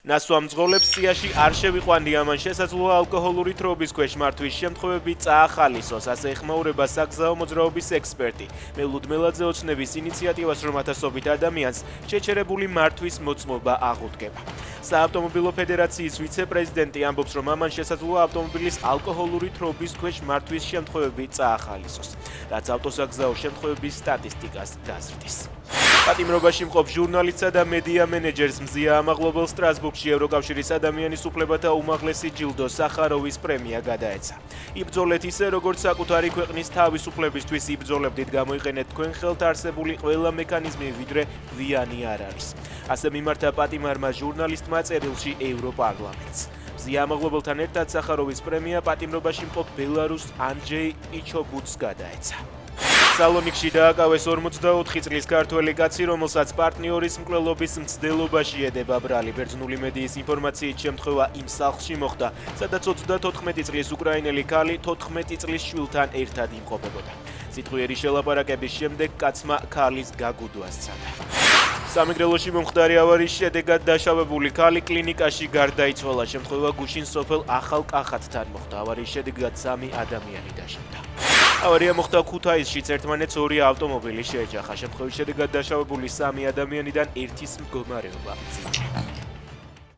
ნასვამძღოლებს სიაში არ შევიყვანია, მან შესაძლოა ალკოჰოლური თრობის ქვეშ მართვის შემთხვევები წაახალისოს, ასე ეხმაურება საგზაო მოძრაობის ექსპერტი. მე ლუდმილაძე ოცნების ინიციატივას, რომ ათასობით ადამიანს შეჩერებული მართვის მოწმობა აღუდგება. საავტომობილო ფედერაციის ვიცე-პრეზიდენტი ამბობს, რომ ამან შესაძლოა ავტომობილის ალკოჰოლური თრობის ქვეშ მართვის შემთხვევები წაახალისოს, რაც ავტოსაგზაო შემთხვევების სტატისტიკას გაზრდის. პატიმრობაში მყოფ ჟურნალისტსა და მედია მენეჯერს მზია ამაღლობელ სტრასბურგში ევროკავშირის ადამიანის უფლებათა უმაღლესი ჯილდო სახაროვის პრემია გადაეცა. იბრძოლეთ ისე, როგორც საკუთარი ქვეყნის თავისუფლებისთვის იბრძოლებდით, გამოიყენეთ თქვენ ხელთ არსებული ყველა მექანიზმი, ვიდრე გვიანი არ არის. ასე მიმართა პატიმარმა ჟურნალისტმა წერილში ევროპარლამენტს. მზია ამაღლობელთან ერთად სახაროვის პრემია პატიმრობაში მყოფ ბელარუსს ანჯეი პიჩობუტს გადაეცა. სალონიკში დააკავეს 44 წლის ქართველი კაცი, რომელსაც პარტნიორის მკვლელობის მცდელობაში ედება ბრალი. ბერძნული მედიის ინფორმაციით შემთხვევა იმ სახლში მოხდა, სადაც 34 წლის უკრაინელი ქალი 14 წლის შვილთან ერთად იმყოფებოდა. სიტყვიერი შელაპარაკების შემდეგ კაცმა ქალის გაგუდვა სცადა. სამეგრელოში მომხდარი ავარიის შედეგად დაშავებული ქალი კლინიკაში გარდაიცვალა. შემთხვევა გუშინ სოფელ ახალ კახათთან მოხდა. ავარიის შედეგად 3 ადამიანი დაშავდა. ავარია მოხდა ქუთაისშიც, ერთმანეთს 2 ავტომობილი შეეჯახა. შემთხვევის შედეგად დაშავებული 3 ადამიანიდან ერთის მდგომარეობა მძიმე.